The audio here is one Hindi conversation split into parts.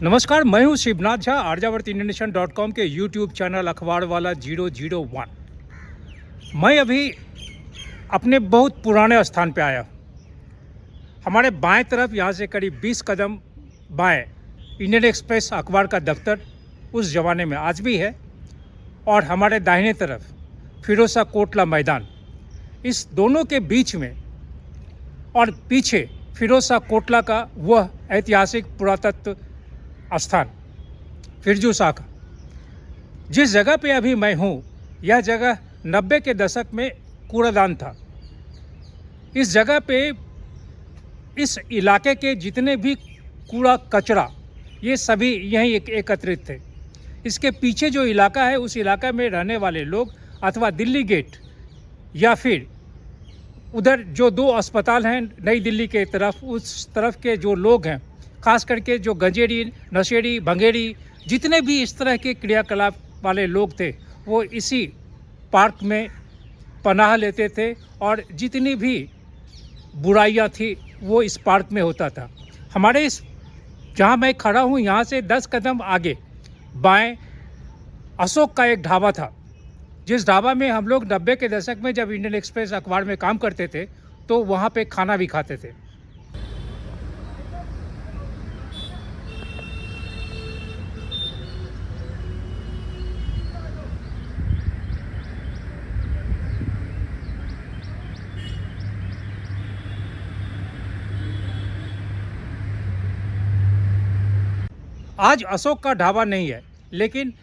नमस्कार, मैं हूँ शिवनाथ झा, आर्यावर्त इंडियन के यूट्यूब चैनल अखबार वाला 001। मैं अभी अपने बहुत पुराने स्थान पे आया। हमारे बाएं तरफ यहाँ से करीब 20 कदम बाएं इंडियन एक्सप्रेस अखबार का दफ्तर उस ज़माने में आज भी है, और हमारे दाहिने तरफ फिरोज़शाह कोटला मैदान। इस दोनों के बीच में और पीछे फिरोज़शाह कोटला का वह ऐतिहासिक पुरातत्व स्थान फिरजू शाह का। जिस जगह पे अभी मैं हूँ, यह जगह 90 के दशक में कूड़ादान था। इस जगह पे इस इलाके के जितने भी कूड़ा कचरा ये सभी यहीं एकत्रित थे। इसके पीछे जो इलाका है, उस इलाका में रहने वाले लोग अथवा दिल्ली गेट या फिर उधर जो दो अस्पताल हैं नई दिल्ली के तरफ, उस तरफ के जो लोग हैं, खास करके जो गंजेड़ी, नशेड़ी, भंगेड़ी, जितने भी इस तरह के क्रियाकलाप वाले लोग थे, वो इसी पार्क में पनाह लेते थे, और जितनी भी बुराइयां थी वो इस पार्क में होता था। हमारे इस जहां मैं खड़ा हूं, यहां से 10 कदम आगे बाएं अशोक का एक ढाबा था, जिस ढाबा में हम लोग 90 के दशक में जब इंडियन एक्सप्रेस अखबार में काम करते थे तो वहाँ पे खाना भी खाते थे। आज अशोक का ढाबा नहीं है, लेकिन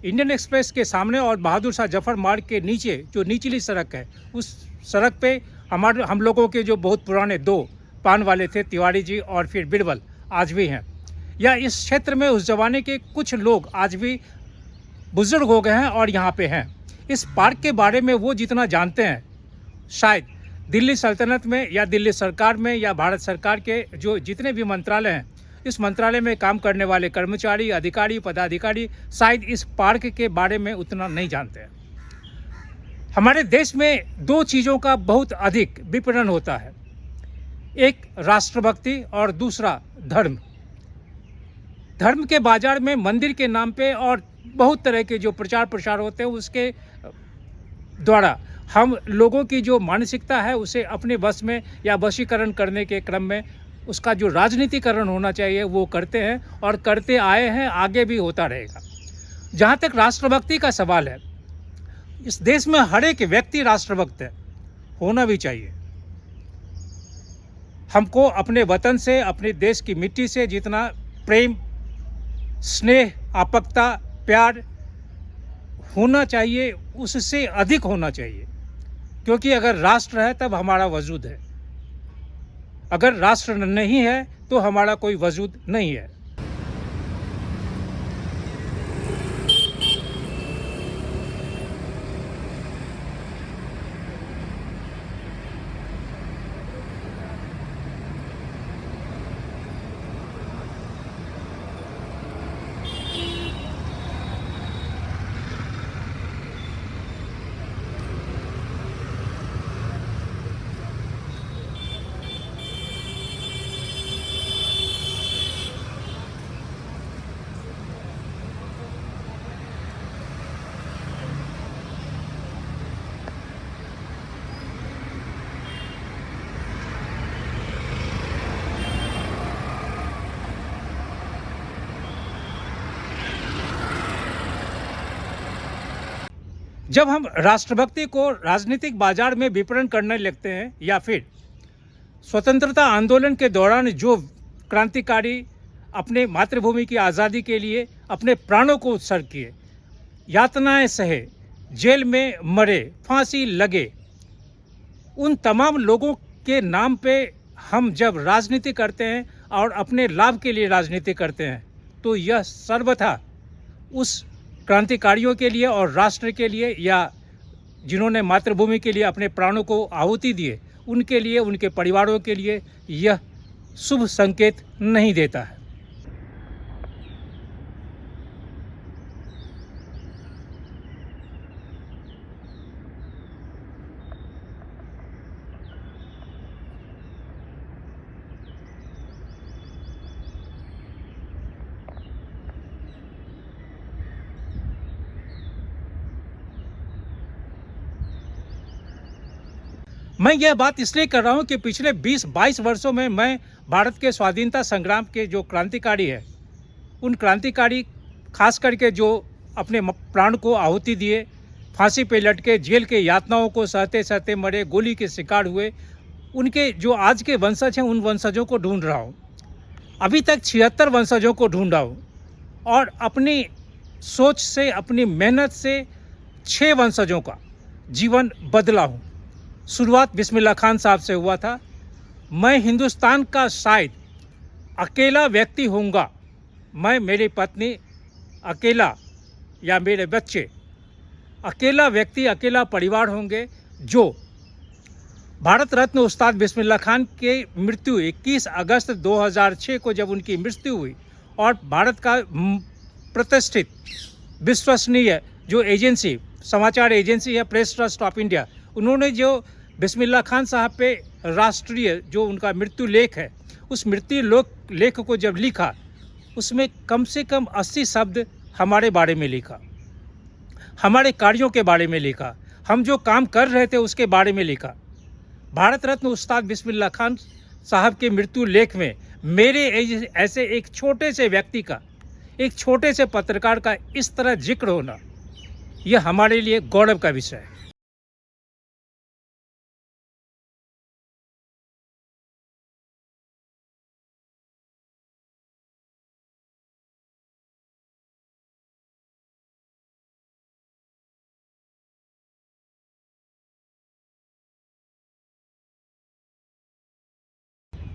इंडियन एक्सप्रेस के सामने और बहादुर शाह जफर मार्ग के नीचे जो निचली सड़क है, उस सड़क पे हम लोगों के जो बहुत पुराने दो पान वाले थे, तिवारी जी और फिर बिरबल, आज भी हैं। या इस क्षेत्र में उस ज़माने के कुछ लोग आज भी बुजुर्ग हो गए हैं और यहाँ पे हैं। इस पार्क के बारे में वो जितना जानते हैं, शायद दिल्ली सल्तनत में या दिल्ली सरकार में या भारत सरकार के जो जितने भी मंत्रालय हैं, इस मंत्रालय में काम करने वाले कर्मचारी, अधिकारी, पदाधिकारी शायद इस पार्क के बारे में उतना नहीं जानते हैं। हमारे देश में दो चीज़ों का बहुत अधिक विपणन होता है, एक राष्ट्रभक्ति और दूसरा धर्म। धर्म के बाजार में मंदिर के नाम पे और बहुत तरह के जो प्रचार प्रसार होते हैं, उसके द्वारा हम लोगों की जो मानसिकता है उसे अपने बस में या वशीकरण करने के क्रम में उसका जो राजनीतिकरण होना चाहिए वो करते हैं और करते आए हैं, आगे भी होता रहेगा। जहाँ तक राष्ट्रभक्ति का सवाल है, इस देश में हर एक व्यक्ति राष्ट्रभक्त है, होना भी चाहिए। हमको अपने वतन से, अपने देश की मिट्टी से जितना प्रेम, स्नेह, आपाकता, प्यार होना चाहिए, उससे अधिक होना चाहिए। क्योंकि अगर राष्ट्र है तब हमारा वजूद है, अगर राष्ट्र नहीं है तो हमारा कोई वजूद नहीं है। जब हम राष्ट्रभक्ति को राजनीतिक बाजार में विपणन करने लगते हैं, या फिर स्वतंत्रता आंदोलन के दौरान जो क्रांतिकारी अपने मातृभूमि की आज़ादी के लिए अपने प्राणों को उत्सर्ग किए, यातनाएं सहे, जेल में मरे, फांसी लगे, उन तमाम लोगों के नाम पे हम जब राजनीति करते हैं और अपने लाभ के लिए राजनीति करते हैं, तो यह सर्वथा उस क्रांतिकारियों के लिए और राष्ट्र के लिए, या जिन्होंने मातृभूमि के लिए अपने प्राणों को आहुति दिए, उनके लिए, उनके परिवारों के लिए यह शुभ संकेत नहीं देता है। मैं यह बात इसलिए कर रहा हूँ कि पिछले 20-22 वर्षों में मैं भारत के स्वाधीनता संग्राम के जो क्रांतिकारी है, उन क्रांतिकारी खास करके जो अपने प्राण को आहुति दिए, फांसी पे लटके, जेल के यातनाओं को सहते सहते मरे, गोली के शिकार हुए, उनके जो आज के वंशज हैं, उन वंशजों को ढूंढ रहा हूँ। अभी तक 76 वंशजों को ढूंढा हूँ और अपनी सोच से, अपनी मेहनत से 6 वंशजों का जीवन बदला हूँ। शुरुआत बिस्मिल्लाह खान साहब से हुआ था। मैं हिंदुस्तान का शायद अकेला व्यक्ति होऊंगा, मैं, मेरी पत्नी अकेला या मेरे बच्चे, अकेला व्यक्ति, अकेला परिवार होंगे जो भारत रत्न उस्ताद बिस्मिल्लाह खान के मृत्यु 21 अगस्त 2006 को जब उनकी मृत्यु हुई और भारत का प्रतिष्ठित विश्वसनीय जो एजेंसी, समाचार एजेंसी है प्रेस ट्रस्ट ऑफ इंडिया, उन्होंने जो बिस्मिल्लाह खान साहब पे राष्ट्रीय जो उनका मृत्यु लेख है, उस मृत्यु लेख को जब लिखा, उसमें कम से कम 80 शब्द हमारे बारे में लिखा, हमारे कार्यों के बारे में लिखा, हम जो काम कर रहे थे उसके बारे में लिखा। भारत रत्न उस्ताद बिस्मिल्लाह खान साहब के मृत्यु लेख में मेरे ऐसे एक छोटे से व्यक्ति का, एक छोटे से पत्रकार का इस तरह जिक्र होना, यह हमारे लिए गौरव का विषय है।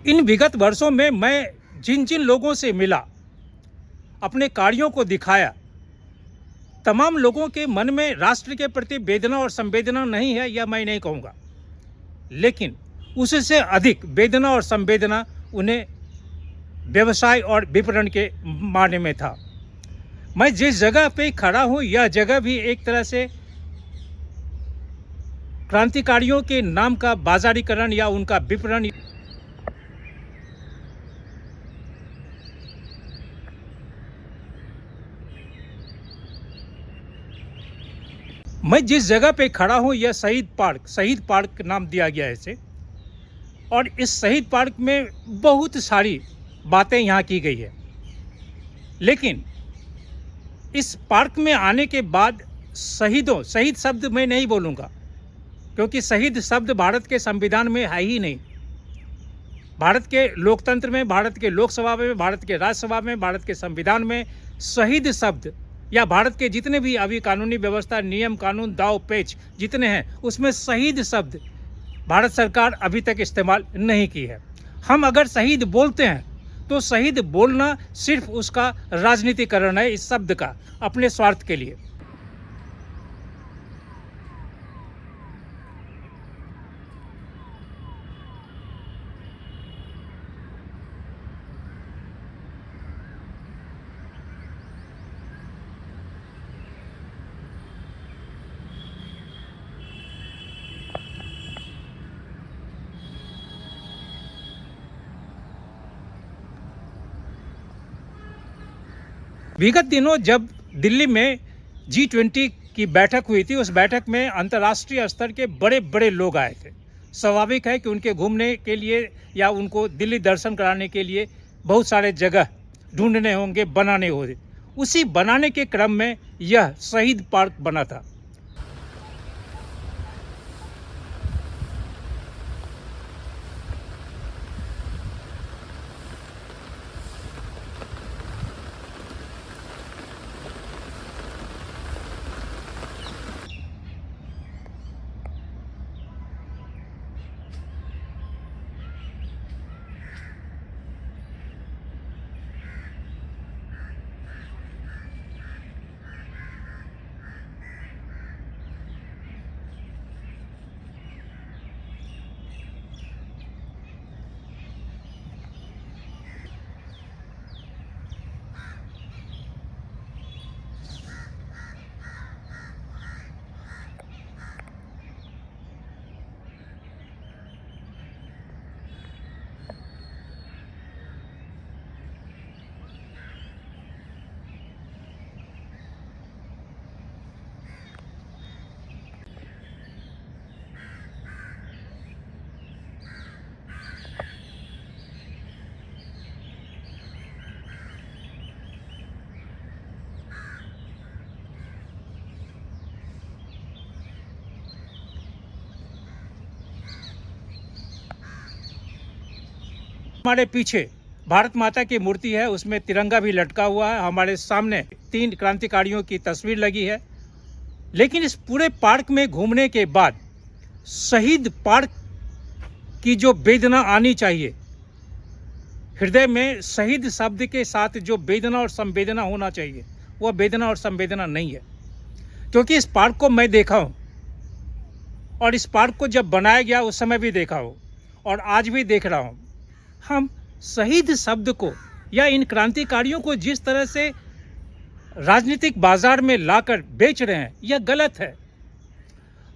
इन विगत वर्षों में मैं जिन जिन लोगों से मिला, अपने कार्यों को दिखाया, तमाम लोगों के मन में राष्ट्र के प्रति वेदना और संवेदना नहीं है, यह मैं नहीं कहूँगा, लेकिन उससे अधिक वेदना और संवेदना उन्हें व्यवसाय और विपणन के माने में था। मैं जिस जगह पे खड़ा हूँ, यह जगह भी एक तरह से क्रांतिकारियों के नाम का बाजारीकरण या उनका विपणन। मैं जिस जगह पे खड़ा हूँ, यह शहीद पार्क नाम दिया गया है इसे, और इस शहीद पार्क में बहुत सारी बातें यहाँ की गई है। लेकिन इस पार्क में आने के बाद शहीद शब्द मैं नहीं बोलूँगा, क्योंकि शहीद शब्द भारत के संविधान में है ही नहीं। भारत के लोकतंत्र में, भारत के लोकसभा में, भारत के राज्यसभा में, भारत के संविधान में शहीद शब्द या भारत के जितने भी अभी कानूनी व्यवस्था, नियम कानून, दाव पेच जितने हैं, उसमें शहीद शब्द भारत सरकार अभी तक इस्तेमाल नहीं की है। हम अगर शहीद बोलते हैं तो शहीद बोलना सिर्फ उसका राजनीतिकरण है इस शब्द का, अपने स्वार्थ के लिए। विगत दिनों जब दिल्ली में G20 की बैठक हुई थी, उस बैठक में अंतर्राष्ट्रीय स्तर के बड़े बड़े लोग आए थे। स्वाभाविक है कि उनके घूमने के लिए या उनको दिल्ली दर्शन कराने के लिए बहुत सारे जगह ढूंढने होंगे, बनाने होंगे। उसी बनाने के क्रम में यह शहीद पार्क बना था। हमारे पीछे भारत माता की मूर्ति है, उसमें तिरंगा भी लटका हुआ है। हमारे सामने 3 क्रांतिकारियों की तस्वीर लगी है। लेकिन इस पूरे पार्क में घूमने के बाद शहीद पार्क की जो वेदना आनी चाहिए, हृदय में शहीद शब्द के साथ जो वेदना और संवेदना होना चाहिए, वह वेदना और संवेदना नहीं है। क्योंकि इस पार्क को मैं देखा हूँ और इस पार्क को जब बनाया गया उस समय भी देखा हूँ और आज भी देख रहा हूँ। हम शहीद शब्द को या इन क्रांतिकारियों को जिस तरह से राजनीतिक बाजार में लाकर बेच रहे हैं, यह गलत है।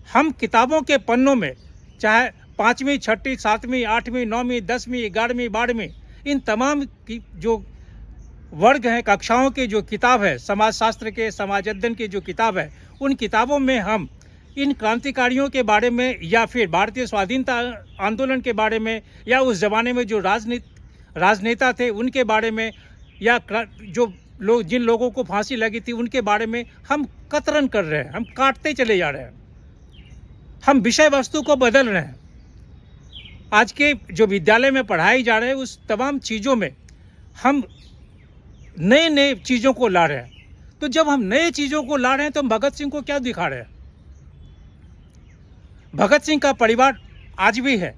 हम किताबों के पन्नों में चाहे 5वीं, 6वीं, 7वीं, 8वीं, 9वीं, 10वीं, 11वीं, 12वीं, इन तमाम की जो वर्ग हैं, कक्षाओं की जो किताब है, समाजशास्त्र के, समाज अध्ययन की जो किताब है, उन किताबों में हम इन क्रांतिकारियों के बारे में या फिर भारतीय स्वाधीनता आंदोलन के बारे में या उस ज़माने में जो राजनेता थे उनके बारे में या जो लोग जिन लोगों को फांसी लगी थी उनके बारे में हम कतरन कर रहे हैं, हम काटते चले जा रहे हैं, हम विषय वस्तु को बदल रहे हैं। आज के जो विद्यालय में पढ़ाई जा रहे हैं उस तमाम चीज़ों में हम नए नए चीज़ों को ला रहे हैं। तो जब हम नए चीज़ों को ला रहे हैं तो हम भगत सिंह को क्या दिखा रहे हैं? भगत सिंह का परिवार आज भी है,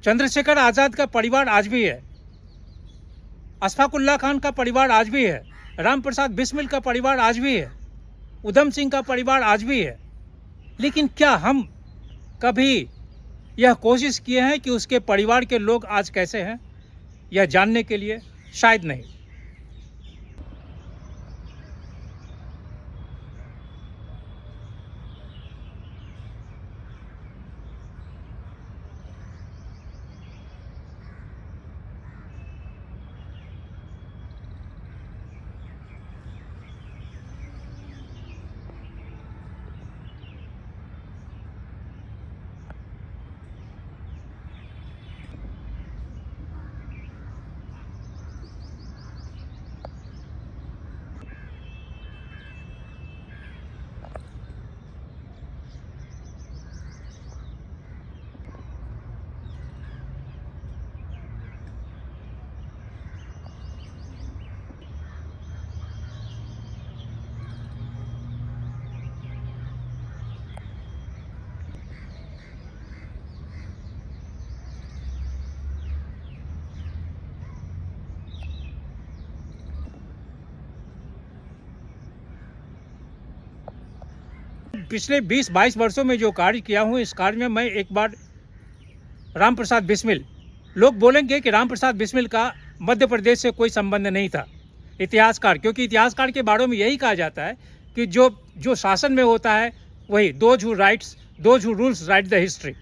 चंद्रशेखर आज़ाद का परिवार आज भी है, अशफाकुल्लाह खान का परिवार आज भी है, राम प्रसाद बिस्मिल का परिवार आज भी है, उधम सिंह का परिवार आज भी है। लेकिन क्या हम कभी यह कोशिश किए हैं कि उसके परिवार के लोग आज कैसे हैं, यह जानने के लिए? शायद नहीं। पिछले 20-22 वर्षों में जो कार्य किया हूँ, इस कार्य में मैं एक बार राम प्रसाद बिस्मिल, लोग बोलेंगे कि राम प्रसाद बिस्मिल का मध्य प्रदेश से कोई संबंध नहीं था, इतिहासकार, क्योंकि इतिहासकार के बारे में यही कहा जाता है कि जो शासन में होता है वही those who rules right the history.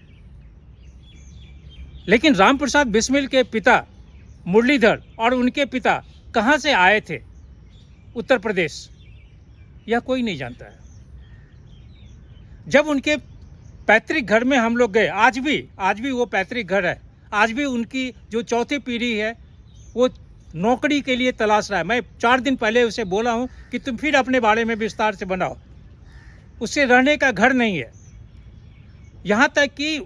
लेकिन राम प्रसाद बिस्मिल के पिता मुरलीधर और उनके पिता कहाँ से आए थे, उत्तर प्रदेश, यह कोई नहीं जानता है। जब उनके पैतृक घर में हम लोग गए, आज भी वो पैतृक घर है, आज भी उनकी जो चौथी पीढ़ी है वो नौकरी के लिए तलाश रहा है। मैं 4 दिन पहले उसे बोला हूँ कि तुम फिर अपने बारे में विस्तार से बनाओ, उससे रहने का घर नहीं है। यहाँ तक कि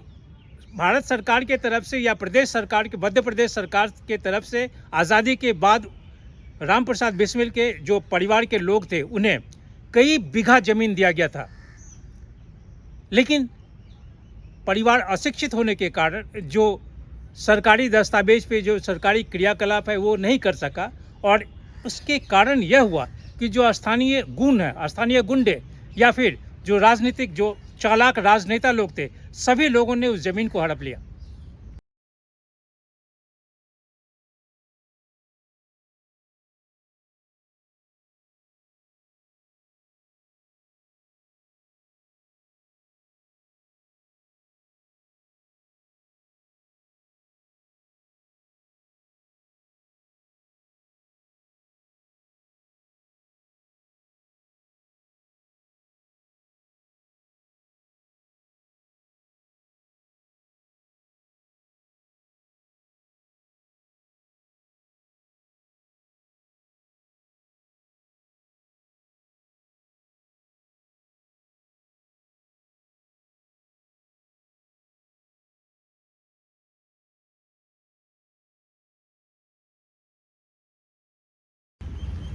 भारत सरकार के तरफ से या प्रदेश सरकार के, मध्य प्रदेश सरकार के तरफ से आज़ादी के बाद राम प्रसाद बिस्मिल के जो परिवार के लोग थे उन्हें कई बीघा जमीन दिया गया था। लेकिन परिवार अशिक्षित होने के कारण जो सरकारी दस्तावेज पे जो सरकारी क्रियाकलाप है वो नहीं कर सका और उसके कारण यह हुआ कि जो स्थानीय गुंडे या फिर जो राजनीतिक जो चालाक राजनेता लोग थे, सभी लोगों ने उस ज़मीन को हड़प लिया।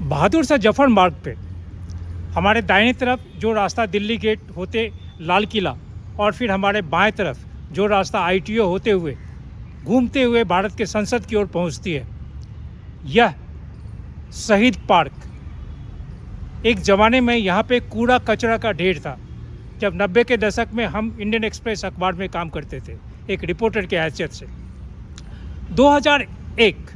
बहादुर शाह जफर मार्ग पे हमारे दाहिनी तरफ जो रास्ता दिल्ली गेट होते लाल किला और फिर हमारे बाएं तरफ जो रास्ता आईटीओ होते हुए घूमते हुए भारत के संसद की ओर पहुंचती है, यह शहीद पार्क एक ज़माने में यहाँ पे कूड़ा कचरा का ढेर था। जब 90 के दशक में हम इंडियन एक्सप्रेस अखबार में काम करते थे एक रिपोर्टर के हैसियत से, 2001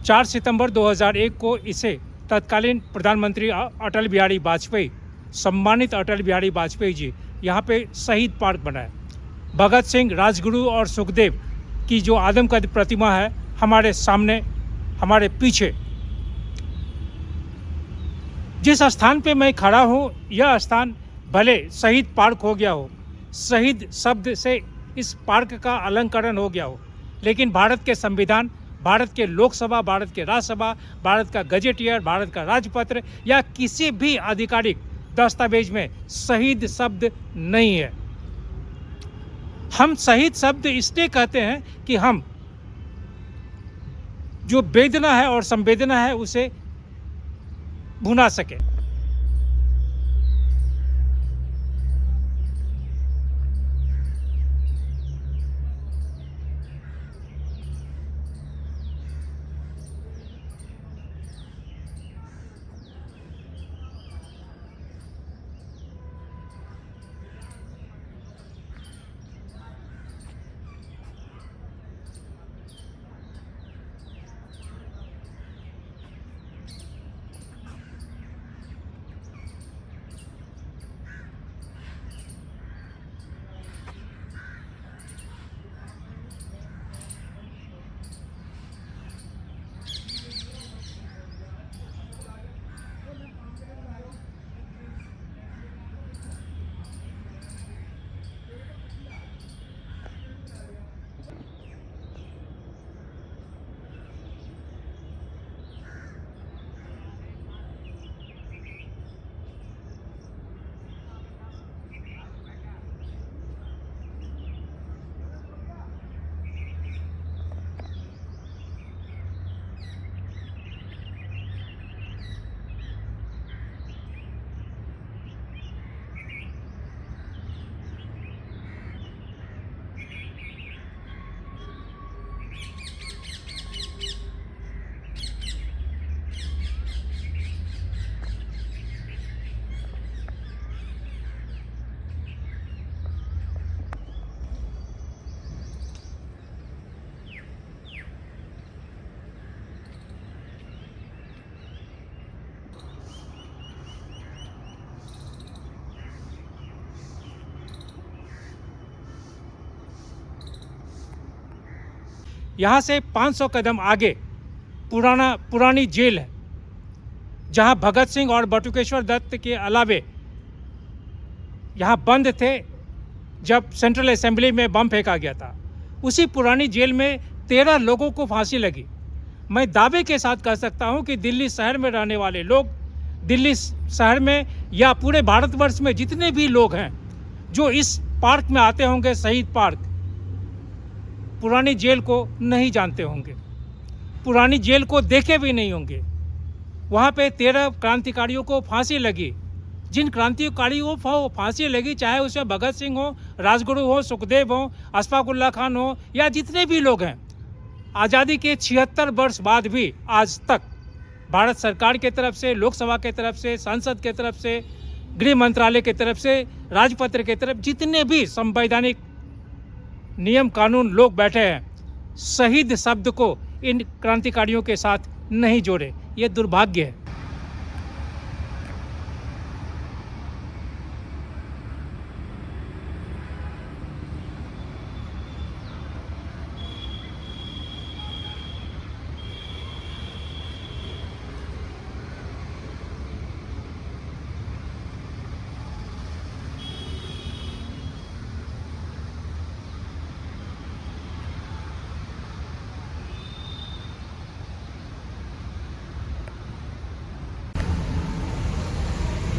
4 सितंबर 2001 को इसे तत्कालीन प्रधानमंत्री अटल बिहारी वाजपेयी, सम्मानित अटल बिहारी वाजपेयी जी यहाँ पे शहीद पार्क बनाया। भगत सिंह, राजगुरु और सुखदेव की जो आदमकद प्रतिमा है हमारे सामने, हमारे पीछे, जिस स्थान पे मैं खड़ा हूँ यह स्थान भले शहीद पार्क हो गया हो, शहीद शब्द से इस पार्क का अलंकरण हो गया हो, लेकिन भारत के संविधान, भारत के लोकसभा, भारत के राज्यसभा, भारत का गजेटियर, भारत का राजपत्र या किसी भी आधिकारिक दस्तावेज में शहीद शब्द नहीं है। हम शहीद शब्द इसलिए कहते हैं कि हम जो वेदना है और संवेदना है उसे भुना सके। यहाँ से 500 कदम आगे पुरानी जेल है, जहाँ भगत सिंह और बटुकेश्वर दत्त के अलावे यहाँ बंद थे जब सेंट्रल असेंबली में बम फेंका गया था। उसी पुरानी जेल में 13 लोगों को फांसी लगी। मैं दावे के साथ कह सकता हूँ कि दिल्ली शहर में रहने वाले लोग, दिल्ली शहर में या पूरे भारतवर्ष में जितने भी लोग हैं जो इस पार्क में आते होंगे, शहीद पार्क, पुरानी जेल को नहीं जानते होंगे, पुरानी जेल को देखे भी नहीं होंगे। वहाँ पे 13 क्रांतिकारियों को फांसी लगी। जिन क्रांतिकारियों को फांसी लगी, चाहे उसमें भगत सिंह हो, राजगुरु हो, सुखदेव हो, अशफाक उल्लाह खान हो या जितने भी लोग हैं, आज़ादी के 76 वर्ष बाद भी आज तक भारत सरकार के तरफ से, लोकसभा के तरफ से, संसद के तरफ से, गृह मंत्रालय के तरफ से, राजपत्र के तरफ जितने भी संवैधानिक नियम कानून लोग बैठे हैं, शहीद शब्द को इन क्रांतिकारियों के साथ नहीं जोड़े। ये दुर्भाग्य है।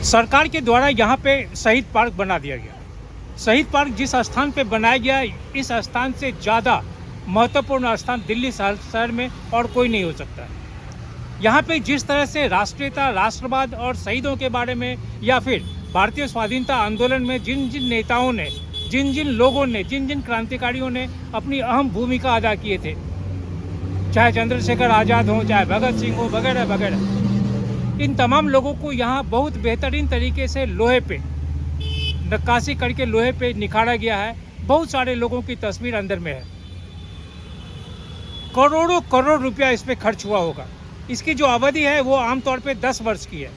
सरकार के द्वारा यहाँ पे शहीद पार्क बना दिया गया। शहीद पार्क जिस स्थान पे बनाया गया, इस स्थान से ज़्यादा महत्वपूर्ण स्थान दिल्ली शहर में और कोई नहीं हो सकता है। यहाँ पे जिस तरह से राष्ट्रीयता, राष्ट्रवाद और शहीदों के बारे में या फिर भारतीय स्वाधीनता आंदोलन में जिन जिन नेताओं ने, जिन जिन लोगों ने, जिन जिन क्रांतिकारियों ने अपनी अहम भूमिका अदा किए थे, चाहे चंद्रशेखर आज़ाद हो, चाहे भगत सिंह हो, वगैरह वगैरह, इन तमाम लोगों को यहाँ बहुत बेहतरीन तरीके से लोहे पे नक्काशी करके लोहे पे निखारा गया है। बहुत सारे लोगों की तस्वीर अंदर में है। करोड़ों करोड़ रुपया इस पे खर्च हुआ होगा। इसकी जो अवधि है वो आमतौर पे 10 वर्ष की है।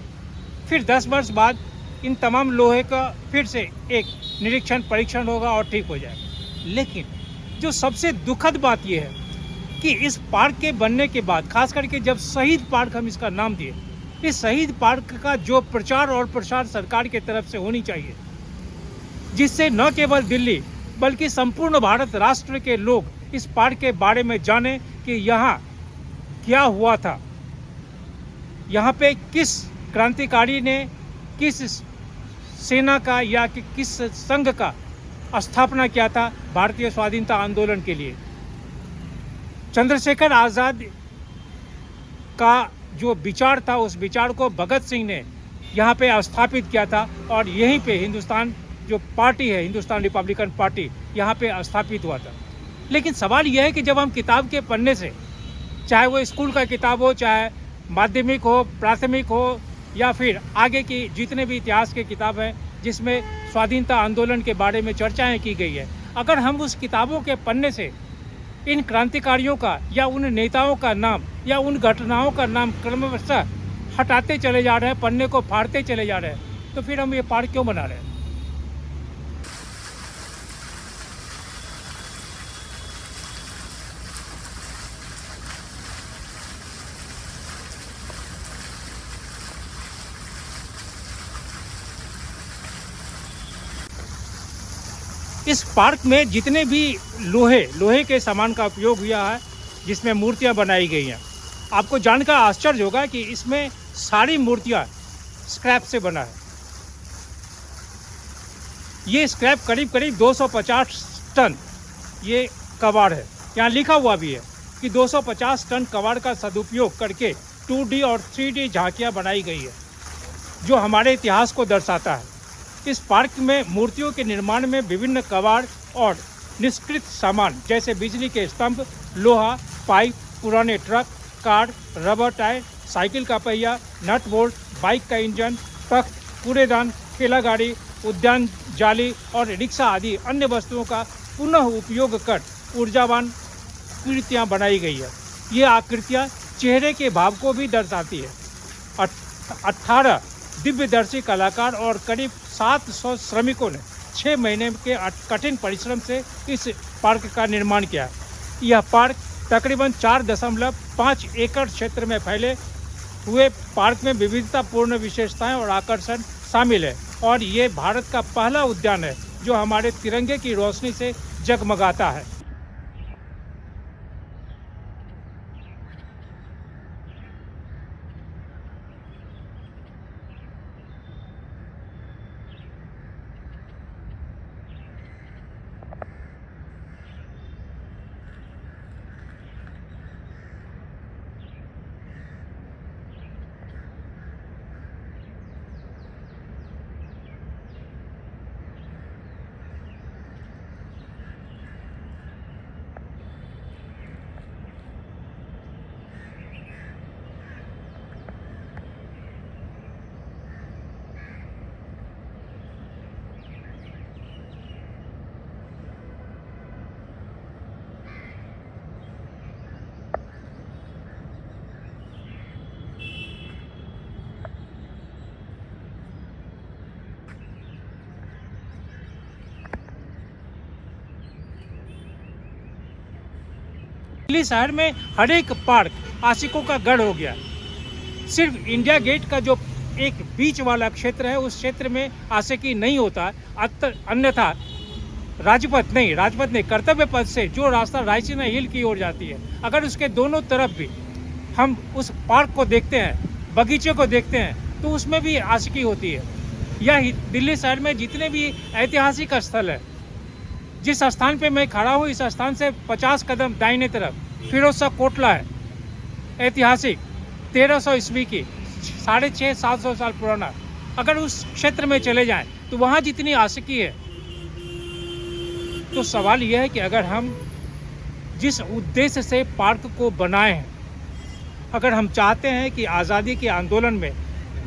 फिर 10 वर्ष बाद इन तमाम लोहे का फिर से एक निरीक्षण परीक्षण होगा और ठीक हो जाएगा। लेकिन जो सबसे दुखद बात यह है कि इस पार्क के बनने के बाद, खास करके जब शहीद पार्क हम इसका नाम दिए, इस शहीद पार्क का जो प्रचार और प्रसार सरकार की तरफ से होनी चाहिए, जिससे न केवल दिल्ली बल्कि संपूर्ण भारत राष्ट्र के लोग इस पार्क के बारे में जाने कि यहाँ क्या हुआ था, यहाँ पे किस क्रांतिकारी ने किस सेना का या कि किस संघ का स्थापना किया था भारतीय स्वाधीनता आंदोलन के लिए। चंद्रशेखर आज़ाद का जो विचार था, उस विचार को भगत सिंह ने यहाँ पे स्थापित किया था और यहीं पे हिंदुस्तान जो पार्टी है, हिंदुस्तान रिपब्लिकन पार्टी, यहाँ पे स्थापित हुआ था। लेकिन सवाल यह है कि जब हम किताब के पन्ने से, चाहे वो स्कूल का किताब हो, चाहे माध्यमिक हो, प्राथमिक हो, या फिर आगे की जितने भी इतिहास के किताब हैं जिसमें स्वाधीनता आंदोलन के बारे में चर्चाएं की गई है, अगर हम उस किताबों के पन्ने से इन क्रांतिकारियों का या उन नेताओं का नाम या उन घटनाओं का नाम क्रमशः हटाते चले जा रहे हैं, पन्ने को फाड़ते चले जा रहे हैं, तो फिर हम ये पार्क क्यों बना रहे हैं? इस पार्क में जितने भी लोहे के सामान का उपयोग हुआ है, जिसमें मूर्तियां बनाई गई हैं, आपको जानकर आश्चर्य होगा कि इसमें सारी मूर्तियां स्क्रैप से बना है। ये स्क्रैप करीब करीब 250 टन ये कबाड़ है। यहाँ लिखा हुआ भी है कि 250 टन कबाड़ का सदुपयोग करके 2D और 3D झांकियाँ बनाई गई है, जो हमारे इतिहास को दर्शाता है। इस पार्क में मूर्तियों के निर्माण में विभिन्न कबाड़ और निष्कृत सामान जैसे बिजली के स्तंभ, लोहा, पाइप, पुराने truck, car, rubber tyre, cycle का पहिया, नट बोल्ट, बाइक का इंजन, तख्त, कूड़ेदान, ठेला गाड़ी, उद्यान जाली और रिक्शा आदि अन्य वस्तुओं का पुनः उपयोग कर ऊर्जावान कृतियाँ बनाई गई है। ये आकृतियाँ चेहरे के भाव को भी दर्शाती है। 18 दिव्यदर्शी कलाकार और करीब 700 श्रमिकों ने 6 महीने के कठिन परिश्रम से इस पार्क का निर्माण किया। यह पार्क तकरीबन 4.5 एकड़ क्षेत्र में फैले हुए पार्क में विविधतापूर्ण विशेषताएं और आकर्षण शामिल है और ये भारत का पहला उद्यान है जो हमारे तिरंगे की रोशनी से जगमगाता है। दिल्ली शहर में हर एक पार्क आशिकों का गढ़ हो गया। सिर्फ इंडिया गेट का जो एक बीच वाला क्षेत्र है, उस क्षेत्र में आशिकी नहीं होता। अन्यथा राजपथ नहीं, कर्तव्य पथ से जो रास्ता रायसीना हिल की ओर जाती है, अगर उसके दोनों तरफ भी हम उस पार्क को देखते हैं, बगीचे को देखते हैं, तो उसमें भी आशिकी होती है। यह दिल्ली शहर में जितने भी ऐतिहासिक स्थल है, जिस स्थान पे मैं खड़ा हूँ, इस स्थान से 50 कदम दाहिने तरफ फिरोज शाह कोटला है, ऐतिहासिक। 1300 ईस्वी की, 650-700 साल पुराना, अगर उस क्षेत्र में चले जाएं तो वहाँ जितनी आशिकी है। तो सवाल यह है कि अगर हम जिस उद्देश्य से पार्क को बनाए हैं, अगर हम चाहते हैं कि आज़ादी के आंदोलन में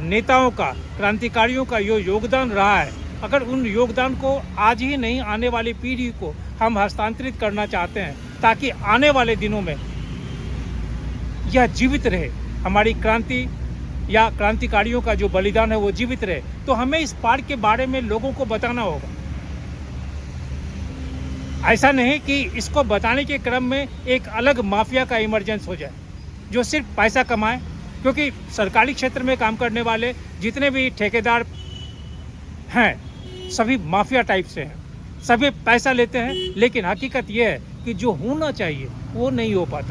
नेताओं का, क्रांतिकारियों का जो योगदान रहा है, अगर उन योगदान को आज ही नहीं आने वाली पीढ़ी को हम हस्तांतरित करना चाहते हैं, ताकि आने वाले दिनों में यह जीवित रहे, हमारी क्रांति या क्रांतिकारियों का जो बलिदान है वो जीवित रहे, तो हमें इस पार्क के बारे में लोगों को बताना होगा। ऐसा नहीं कि इसको बताने के क्रम में एक अलग माफिया का इमरजेंस हो जाए जो सिर्फ पैसा कमाए, क्योंकि सरकारी क्षेत्र में काम करने वाले जितने भी ठेकेदार हैं सभी माफिया टाइप से हैं, सभी पैसा लेते हैं, लेकिन हकीकत ये है कि जो होना चाहिए वो नहीं हो पाता।